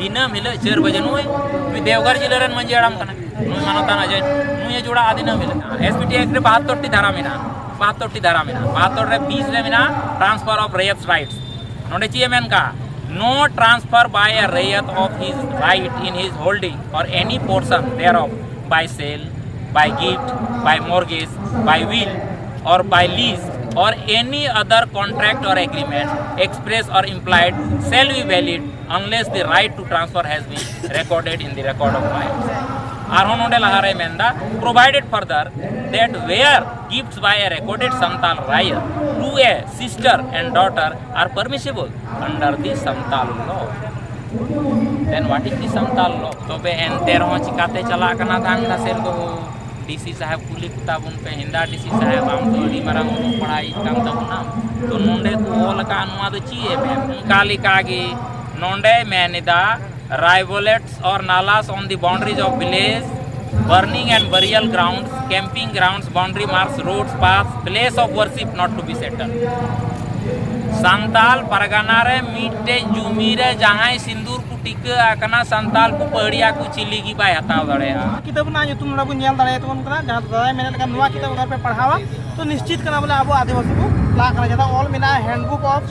दिनम हिल 4 बजे नुई देवघर जिले रेन मंजी आड़ाम कना नुई मानतान अजय नुई जोड़ा आदिनम हिल एसपीटी एक्ट रे 72 टी धारा मेना 72 टी धारा मेना 72 रे 20 रे मेना ट्रांसफर ऑफ रेयत राइट्स नोडे ची एमएन का no transfer by a raiyat of his right in his holding or any portion thereof by sale by gift by mortgage by will or by lease or any other contract or agreement express or implied shall be valid unless the right to transfer has been recorded in the record of rights. Arhonode lahare menda provided further that where gifts by a recorded Santal Raya to a sister and daughter are permissible under the Santal law. Then what is the Santal law? Tobe enter ho chikate chala kana dang da sel do DC साहब कुली कुताबुन पे हिंदा DC साहब आम तो अड़ी मारा पढ़ाई काम तबना तो नोंडे को लका अनुवा दो चिए में काली कागी नोंडे मैनिदा rivulets or nalas on the boundaries of village burning and burial grounds camping grounds boundary marks roads path place of worship not to be settled Santal Pargana रे मिटे जुमी रे जहां सिंदूर को टिका आकना संताल को पहड़िया को चिली की बाय हताव दड़ेया किताब ना तुम ना बुन दाड़े तो कना जहां दादा मैंने लगा नुआ किताब घर पे पढ़ावा तो निश्चित कना बोले अब आदिवासी को ला कना ज्यादा ऑल मिना handbook of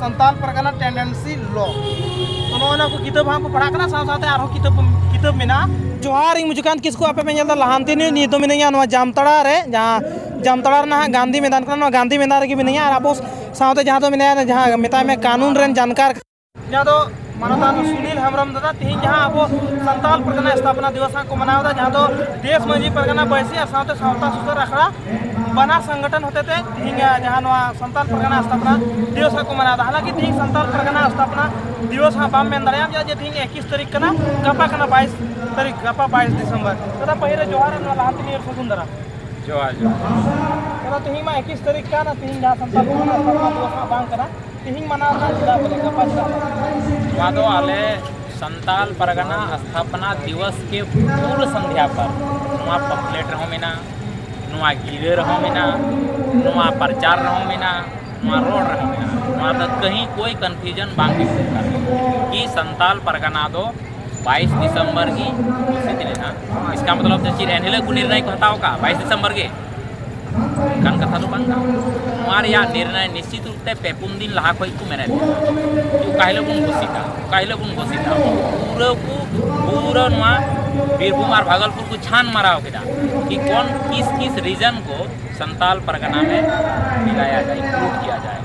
Santal Pargana tenancy law तो नोना को किताब हम पढ़ा कना साथ आरो किताब मिना जोहार इन मुजुकान किसको आपे में जल्दा लहांती नि तो मिनया नुआ जामतड़ा रे जहां जामतड़ा ना गांधी मैदान कना गांधी मैदान रे मिनया और आपो साथ जहां तो मिनया जहां मिता में कानून रेन जानकार जहां तो मानवता सुनील हेम्ब्रम दादा तीन जहां अब संताल परगना स्थापना दिवस को मनावदा जहां तो देश मंजी परगना बैसी और साथ सावता सुसर अखड़ा बना संगठन होते थे तीन जहां नवा संताल परगना स्थापना दिवस को मनावदा हालांकि तीन संताल परगना स्थापना दिवस बाम में दड़ियाम जे तीन 21 तारीख कना गपा कना 22 तारीख गपा 22 दिसंबर दादा पहिले जोहार लहांती नियर सकुंदरा जोहार दादा तीन में 21 तारीख का ना तीन जहां संताल परगना स्थापना दिवस बांग करा तीन मनावदा जिला बोले गपा जिला वादो आले संताल परगना स्थापना दिवस के पूर्व संध्या पर नुआ पम्पलेट रहो मिना नुआ गिरे रहो मिना नुआ प्रचार रहो मिना नुआ रोड रहो मिना नुआ तो कहीं कोई कन्फ्यूजन बाकी कि संताल परगना दो 22 दिसंबर की उसी दिन ना इसका मतलब जो चीज एनहेले को निर्णय को हटाओ का 22 दिसंबर के कान कथा तो बांगा हमारे या निर्णय निश्चित रूप से पेपुन दिन लहा कोई को मैंने जो काहिले बुन घोषिता पूरा नुआ बीरभूम और भागलपुर को छान मराव किया कि कौन किस रीजन को संताल परगना में मिलाया जाए इंक्लूड किया जाए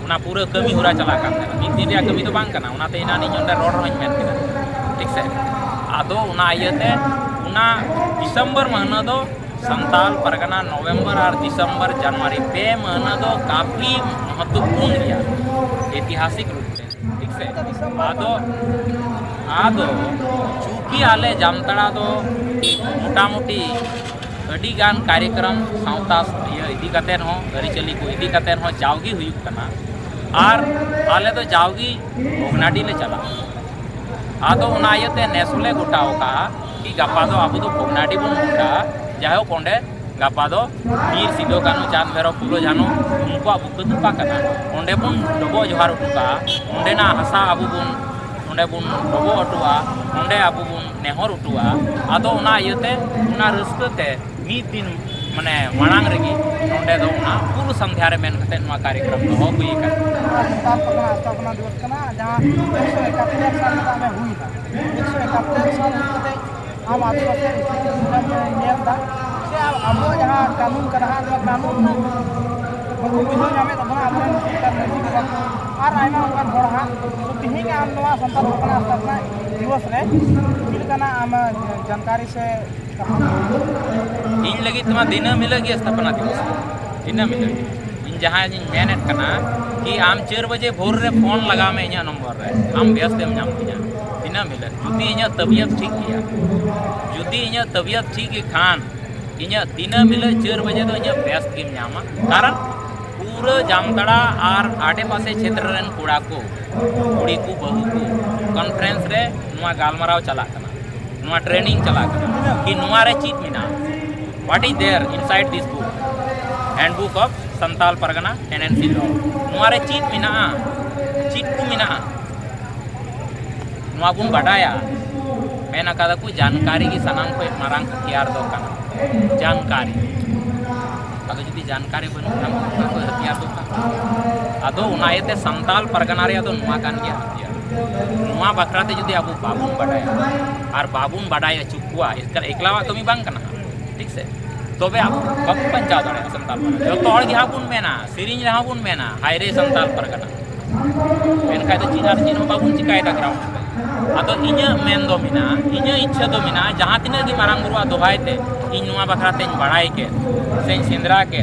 उना पूरा कमी हुरा चला करते मिद दिन कमी तो बांग करना उना ते इना नहीं जोंडे रोड रही मेन किया ठीक से आदो उना आयते उना दिसंबर महीना दो संताल परगना नवंबर और दिसंबर जनवरी पे महीना दो काफ़ी महत्वपूर्ण गया ऐतिहासिक रूप से ठीक से आदो चूँकि आले जामतड़ा दो मोटामुटी अड़ी गान कार्यक्रम सावता इदी कतेन हो अरिचली को इदी कतेन हो जावगी हुई कना और आले तो जावगी भोगनाडी ले चला आदो उना आयते नेसुले गोटाओ का कि गपा दो अब तो भोगनाडी बन गोटा जाहो कोंडे गपा दो वीर सिदो कानू चांद भैरव पुलो जानो उनको अब दुपा करना ओंडे बुन डबो जोहार उठुका ओंडे ना हसा अब बुन ओंडे बुन डबो अटुआ ओंडे अब बुन नेहर उठुआ आदो उना आयते उना रस्कते मीद दिन माने मांग रगी ओंडे दो उना पूर्व संध्या रे मेन कते नुआ कार्यक्रम तो हो हुई का संताल परगना स्थापना दिवस कना जहां 171 साल में हुई था 171 साल कते हम आदिवासी नियम था से अब जहां कानून का रहा कानून बहु विधि नामे तबना अपन और आयमा उनका होड़ा तो तिहिंग आम नवा संताल परगना स्थापना दिवस रे मिलकना आम जानकारी से इन लगी तमा दिन मिलेगी स्थापना दिवस दिन मिलेगी इन जहां मेनेट कना कि आम 4 बजे भोर रे फोन लगा में इኛ नंबर रे आम व्यस्त एम नाम किया दिन मिले जुदी इኛ तबियत ठीक गया जुदी इኛ तबियत ठीक खान इኛ दिन मिले 4 बजे तो इኛ व्यस्त के नामा कारण पूरा जामतड़ा और आटे पासे क्षेत्र रेन कोड़ा को कुड़ी को बहु को कॉन्फ्रेंस रे नुआ गालमराव चला कना नुआ ट्रेनिंग चला कना कि नुआ रे चीत मिना what is there inside this book handbook of Santal Pargana tenancy law नुआ रे चीत मिना चीत को मिना नुआ बुन बडाया मेना कदा को जानकारी की सनाम को मारांग हथियार दो काना जानकारी अगर जुदी जानकारी बनु हम को हथियार दो का अदो उनायते संताल परगना रे अदो नुआ कान गया हथियार नुआ बकराते जुदी अबु बाबुन बडाया और बाबुन बडाया चुकुआ इसका एकलावा कमी बांग कना ठीक से तबे आप बक पंचा दड़े संताल जो तोड़ गया बुन मेना सिरिंज रहा बुन मेना हायरे संताल परगना मेनका तो चिनार चिनो बाबुन चिकाय दा ग्राउंड अतो इन्या मेन दो मिना इन्या इच्छा दो मिना जहां तिना की मारांग गुरुआ दोहायते इन नुआ बकराते बड़ाई के सेन सेंद्रा के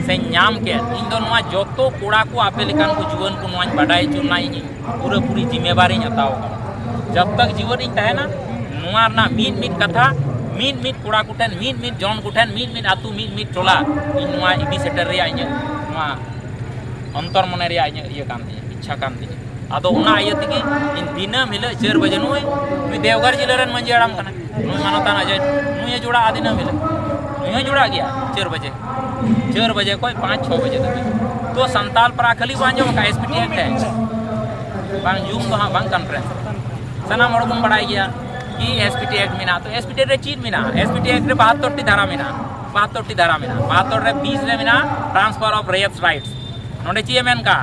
सेन नाम के इन दो नुआ जोतो कोड़ा को आपे लेकान को जीवन को नुआ बड़ाई चुना इन पूरा पूरी जिम्मेवारी हताओ जब तक जीवन इन तहे ना नुआ ना मीट मीट कथा मीट मीट कोड़ा कुटन मीट मीट जॉन कुटन मीट मीट आतु मीट मीट टोला इन नुआ इबी सेटर रे आइने नुआ अंतर मने रे आइने ये काम दी इच्छा काम दी अदो उना आयतिगे इन दिना मिले 4 बजे नुई देवघर जिले रन मंजी आराम कना नुई मानता ना जाय नुई जोड़ा आदिना मिले नुई जोड़ा गया 4 बजे कोई 5-6 बजे तक तो संताल पर आखली बांजो का एसपीटी एक्ट है बांग जूम तो हां बांग कॉन्फ्रेंस सना मोड़बुन बड़ाई गया कि एसपीटी एक्ट मिना तो एसपीटी रे चीज मिना एसपीटी एक्ट रे 72 टी धारा मिना 72 रे 20 रे मिना ट्रांसफर ऑफ रेयर्स राइट्स नोडे ची मेन का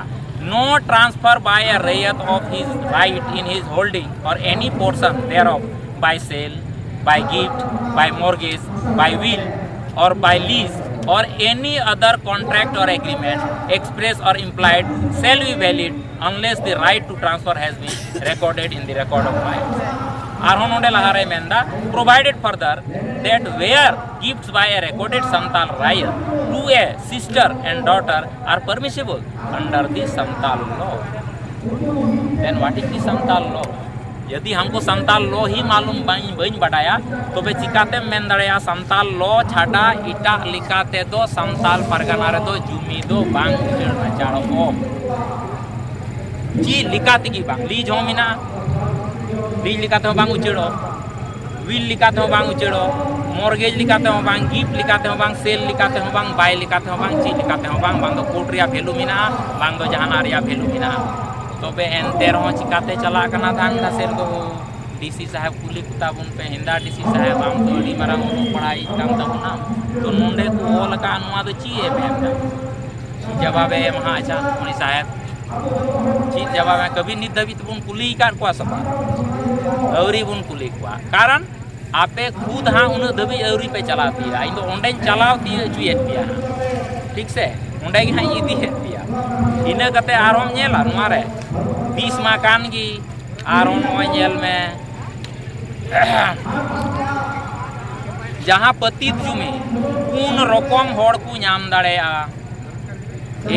no transfer by a rayat of his right in his holding or any portion thereof by sale, by gift, by mortgage, by will or by lease or any other contract or agreement express or implied shall be valid unless the right to transfer has been recorded in the record of rights. Arhonode lahare menda provided further that where gifts by a recorded Santal Rayat to a sister and daughter are permissible under the Santal law. Then what is the Santal law? यदि हमको Santal law ही मालूम बन बढ़ाया तो वे चिकाते main दड़या Santal law छाटा इटा लिखाते दो संताल परगना रे दो जुमी दो बांग उचेड़ना चाड़ो ओ जी लिखाती की बांग लीज हो मिना लीज लिखाते हो बांग उचेड़ो विल लिखाते हो बांग उचेड़ो मॉर्गेज लिखाते हो बांग गिफ्ट लिखाते हो बांग सेल लिखाते हो बांग बाय लिखाते हो बांग ची लिखाते हो बांग दो कोर्ट रिया भेलू मिना बांग दो जहाना रिया भेलू मिना तो बे एनते रहो चिकाते चला कना थांग दासेर को डीसी साहब कुली कुता बुन पे हिंदा डीसी साहब आम तो अड़ी मारा पढ़ाई काम तबना तो नोंडे को ओल का अनुवा दो ची है बेटा जवाब है महा अच्छा उनी साहब ची जवाब है कभी नि दबित बुन कुली कार को सपा औरी बुन कुली को कारण आपे खुद हां उन दबी औरी पे चलाती है इन तो ओंडे चलावती जुएत पिया ठीक से ओंडे की हां इदी है पिया इना कते आरोम नेला नुआरे 20 मा कान गी आरोम नेल में जहां पतित जुमे कौन रकम होड़ को नाम दाड़ेया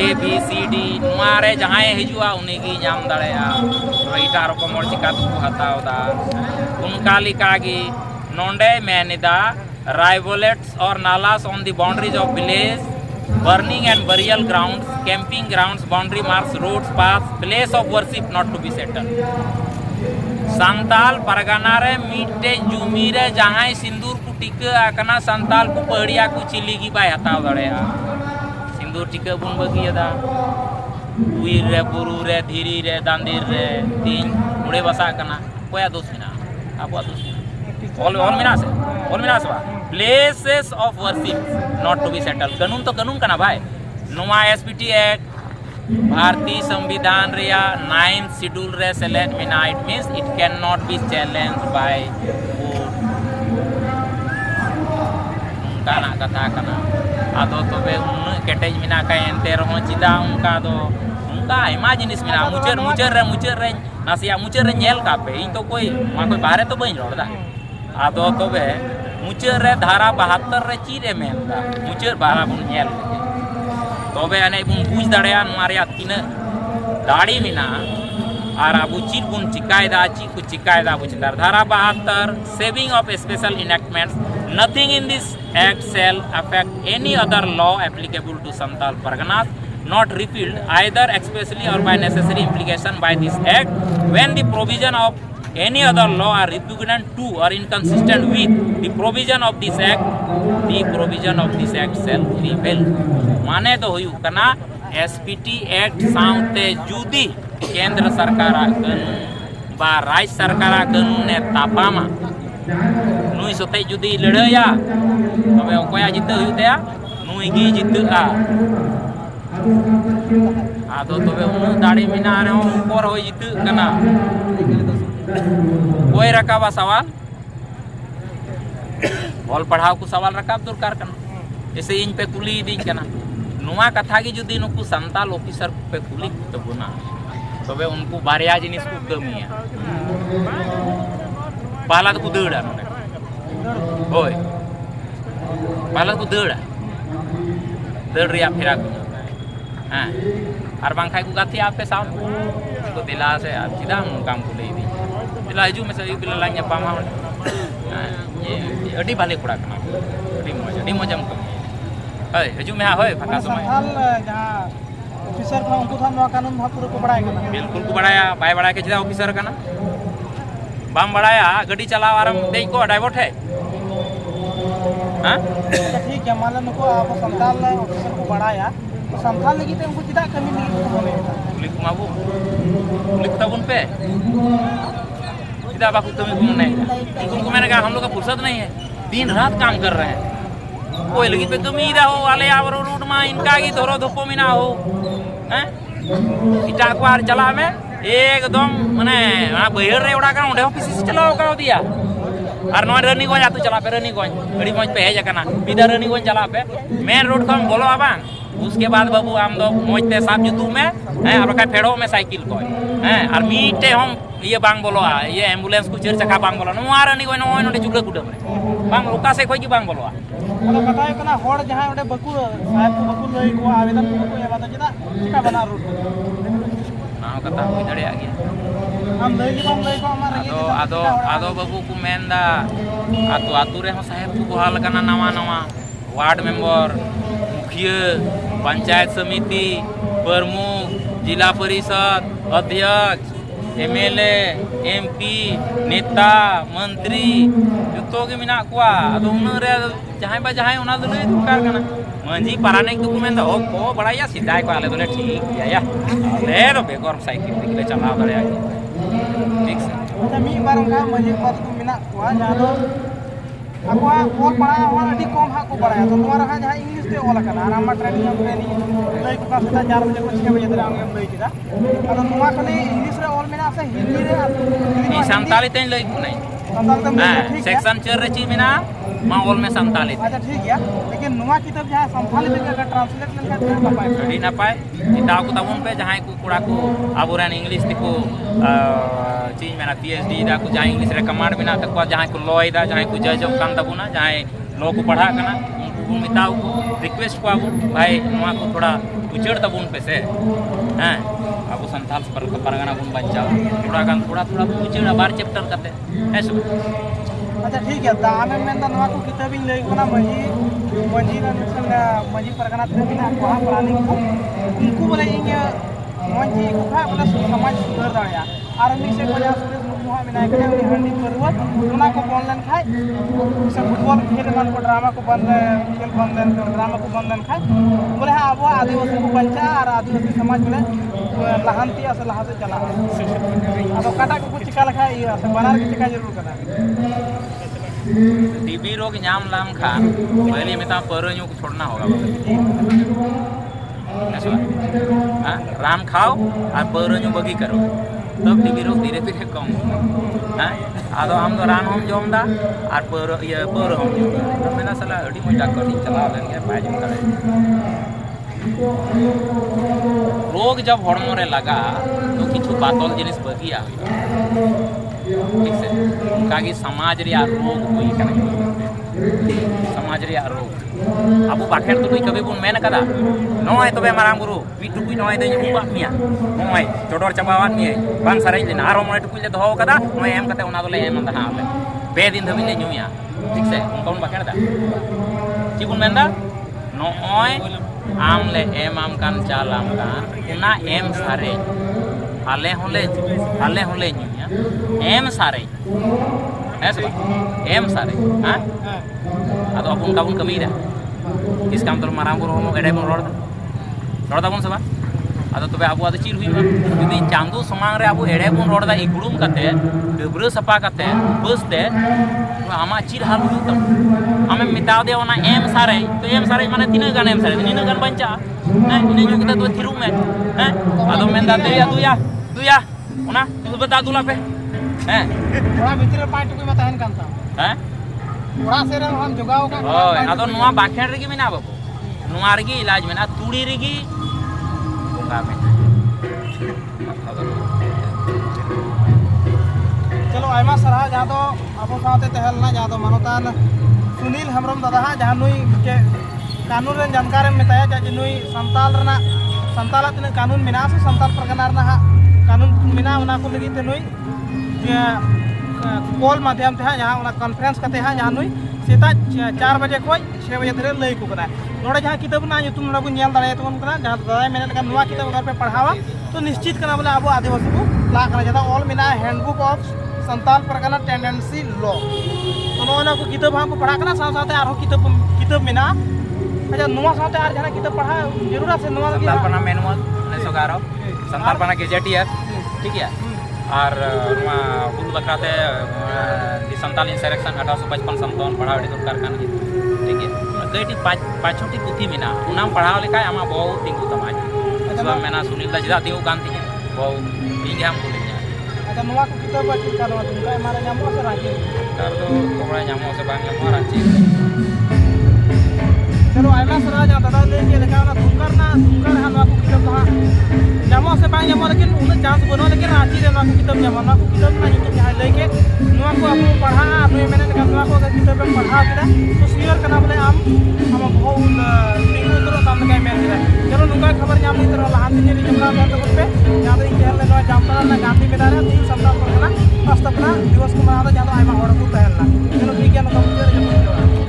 ए बी सी डी नुआरे जहां हिजुआ उनी की नाम दाड़ेया तो इटा रकम होड़ चिका को हतावदा उनका लिकागी नोंडे मेनिदा rivalets or nalas on the boundaries of village burning and burial grounds, camping grounds, boundary marks, roads, paths, place of worship not to be settled. Santal Pargana रे मीटे जुमीरे जहां सिंदूर को टिका आकना संताल को पहड़िया को चिली की बाय हताव दड़ेया सिंदूर टिका बुन बगियदा उइर रे बुरु रे धीरी रे दांदीर रे तीन उड़े बसा कना कोया दोष मिना आपवा दोष मिना ऑल मिना से places of worship not to be settled कानून तो कानून कना भाई नुआ एसपीटी एक्ट भारतीय संविधान रिया 9th शेड्यूल रे सेलेक्ट मिना it means it can not be challenged by court काना कथा कना आदो तो बे उन केटेज मिना का एंते रहो चिदा उनका दो उनका आयमा जिनिस मिना मुचर रे नासिया मुचर रे नेल का पे इन तो कोई मा कोई बाहर तो बई रोड़ा आदो तो बे मुचर रे धारा 72 रे चीरे मेनदा मुचर बारा बुन नेल तबे अने बुन बुझ दाड़या मारिया तिना दाड़ी मिना आर आबु चीर बुन चिकायदा ची कु चिकायदा बुचदार धारा 72 saving of special enactments nothing in this act shall affect any other law applicable to Santal Parganas not repealed either expressly or by necessary implication by this act when the provision of any other law are repugnant to or inconsistent with the provision of this act shall prevail माने तो हुई कना SPT act साउते जुदी केंद्र सरकार कानून बा राज्य सरकार कानून ने तापामा नुई सते जुदी लड़ाया तबे अकोया जिते हुतेया नुई गी जितेगा आदो तबे उन दाड़ी मिना रे ऊपर हो जिते कना कोई रकाबा सवाल ऑल पढ़ाव को सवाल रकाब दरकार कना जैसे इन पे कुली दी कना नुआ कथा की जुदी नुकु संताल ऑफिसर पे कुली तबुना तबे उनको बारिया जिनिस को कमी है पहला तो दौड़ा होय पहला को दौड़ रिया फिरा हाँ और बांखाई को गाती आप पे साथ तो दिला से सीधा काम को ले दी दिला हजू में से बिल लाइन पामा ये अड़ी भाले कुड़ा कना अड़ी मजम को है हजू में होय फका समय संथाल जहां ऑफिसर का उनको था नवा कानून भापुर को बढ़ाया करना बिल्कुल को बढ़ाया बाय बढ़ा के सीधा ऑफिसर कना बाम बढ़ाया गड्डी चलाव आराम दे को ड्राइवर है हां ठीक है मान लो आप संथाल ऑफिसर को बढ़ाया तो संथाल लगी तो उनको कितना कमी नहीं होने लिख माबू लिख तब उन पे सीधा बापू तुम्हें घूम नहीं उनको मैंने कहा हम लोग का फुर्सत नहीं है दिन रात काम कर रहे हैं कोई लगी पे कमी दा हो वाले आवर रूट में इनका की धोरो धोपो मिना हो हैं इटा को आर चला में एकदम माने बहर रे उड़ा का उडे ऑफिस से चलाओ का दिया और नॉन रनिंग को जातु चला पे रनिंग को बड़ी मौज पे है जकना बिदा रनिंग को चला पे मेन रोड को बोलो आबा उसके बाद बाबू हम दो मौज पे साफ जुतू में है और का फेड़ो में साइकिल को है और मीटे हम ये बांग बोलो ये एम्बुलेंस को चेर चका बांग बोलो नो रनिंग को नो नोडे चुगले कुडम बांग ओका से कोई की बांग बोलो मतलब बताए कना होड़ जहां ओडे बकु साहब को बकु लई को आवेदन को ये बात जदा चिका बना रोड ना कथा हुई दड़े आ गया हम लई को हमार आदो बाबू को मेंदा आतु आतु रे हो साहेब को हाल कना नवा नवा वार्ड मेंबर मुखिया पंचायत समिति प्रमुख जिला परिषद अध्यक्ष एमएलए एमपी नेता मंत्री जुतो के मिना कुआ आदो उन रे जहां बा जहां उना दो लई दरकार कना मंजी पाराने को मेन दो को बड़ाया सीधा को आले दोले ठीक या ले रो बेगोर साइकिल निकले चला दड़े आ ठीक से मी बारम का मंजी पद को मिना कुआ जानो अकुआ और पढ़ाया हुआ अभी कम हा को पढ़ाया तो तुम्हारा हा जहां इंग्लिश पे ओला कना आराम ट्रेनिंग लई को का सीधा 4 बजे को 6 बजे तक हम लई किदा अदो नुआ खाली इंग्लिश रे और मेना से हिंदी रे ई संताली तेन लई को नहीं सेक्शन 4 रे ची मेना माहौल में संताली अच्छा ठीक है लेकिन नुआ किताब जहां संताली पे अगर ट्रांसलेट लेके ना पाए रेडी ना पाए किताब को तबन पे जहां को कुड़ा को आबुरान इंग्लिश को चीज मेना पीएचडी दा को जहां इंग्लिश रे कमांड बिना तक जहां को लॉ दा जहां को जज कान तबुना जहां लॉ को पढ़ा कना उनको मिताओ को रिक्वेस्ट को आबू भाई नुआ को थोड़ा उचड़ तबुन पे से हैं अब संथाल पर परगना गुण बच्चा थोड़ा उचड़ बार चैप्टर करते ऐसे अच्छा ठीक है दामे में तो नवा को किताब इन लई कोना मंजी परगना थे बिना कोहा प्राणी को उनको बोले इंगे मंजी को खा बोले समाज सुधर दाया आर्मी से बजा सुरेश मुर्मू मिना के उनी हंडी परवत उना को ऑनलाइन खाए से फुटबॉल खेल मन को ड्रामा को बंद खेल बंधन ड्रामा को बंधन खाए बोले हां अब आदिवासी को बच्चा और आदिवासी समाज बोले लहानती से लहा से चला अब काटा को कुछ चिका लखा ये से बनार के चिका जरूर करना टीबी रोग नाम लाम खा पहले में ता परन्यू को छोड़ना होगा हां राम खाओ और परन्यू बगी करो तब टीबी रोग धीरे धीरे कम हां आदो हम तो रान हम जोमदा और पर ये पर हम तो मेरा सला अडी मोटा कटी चला लेंगे बाजू करे रोग जब हड़मो रे लगा तो किछु बातल जिनिस बगिया ठीक से उनका की समाज रे रोग हुई कने समाज रे रोग अब बाखेर तो कभी बुन मेन कदा नय तबे माराम गुरु पिटु कुई नय दे उबा मिया नय चोडर चबावान मिया बांग साराई लेना आरो मने टुकुई ले दोहो कदा नय एम कते उना दोले एम अंदा हाले बे दिन धबी ले नुया ठीक से उनका बाखेर दा की बुन मेनदा नय आम ले एम आम कान चाल आम कान उना एम सारे आले होले नुया एम सारे ऐसे एम सारे हां आदो अपन कमी दा इस काम तो माराम गुरु हम एडे बन रोड दा बन सबा अदो तबे आबो आदो चिर हुइबा जुदी चांदो समांग रे आबो एड़े बोन रोडदा इगुड़ुम कते डबरा सफा कते बसते आमा चिर हाल हुई तम आमे मिता दे ओना एम सारे तो एम सारे माने तीना गान एम सारे तीना गान बंचा इने जो कते तो थिरु में अदो मेंदा ते दुया ओना तू बता दुला पे थोड़ा भीतर पाँच टुकड़ी में तहन कांता थोड़ा से रे हम जुगाओ का ओय अदो नुआ बाखेड़ रेगी मेना बाबू नुआ रेगी इलाज मेना तुड़ी रेगी बोंगा मेना चलो आयमा सरहा जहाँ तो अब साथे तहलना जहाँ तो मानोतान सुनील हेम्ब्रम दादा जहाँ नुई के कानून रेन जानकार मेताया चाहे नुई संताल रना संताल तिना कानून मिना से संताल परगना रना कानून मिना उना को लगी ते नुई कॉल माध्यम ते जहाँ उना कॉन्फ्रेंस करते हैं जहाँ नुई सेता 4 बजे को 6 बजे धरे लई को करा नोड़े जहाँ किताब ना तुम नोड़ा को नेल दाड़े तो कना जहाँ दादा मैंने लगा नुआ किताब घर पे पढ़ावा तो निश्चित करना बोले अब आदिवासी को ला करना चाहता ऑल मिना handbook of Santal Pargana tenancy law तो नोना को किताब हमको पढ़ा करना साथ साथ आरो किताब मिना अच्छा नुआ साथ आर जहाँ किताब पढ़ा जरूर से नुआ संताल पना मैनुअल 1911 संताल पना गेजेटियर ठीक है और हुल बकराते संताल इंसरेक्शन 1855 पढ़ा दरकार कान ठीक है कईटी पाँचोटी पुथी मेना उनाम पढ़ाव लेका आमा बहुत तिंगु तमाज सब मेना सुनील दा जिदा तिंगु कान तिंगे बहुत तिंगे हम बोले अच्छा नुआ को किताब बच्ची का नुआ तुमका हमारा जामो से रांची कार तो कोबड़ा जामो से बांग जामो रांची चलो आयमा सरा जा दादा ले के लेका ना तुमकर हा नुआ को किताब हा जामो से बांग जामो लेकिन उन चांस बनो लेकिन रांची रे नुआ को किताब जामो नुआ को किताब ना के जहां लेके नुआ को आपको पढ़ा आपने मैंने लेका नुआ को अगर किताब में पढ़ा केदा तो शेयर करना बोले हम बहुत तिंगु तो तम के मेल केदा चलो नुका खबर जाम नी तरह लहान दिन रे जमना कर तो पे जहां तक खेल नुआ जामता ना गांधी मैदान 3 सप्ताह पर ना स्थापना दिवस को मनाता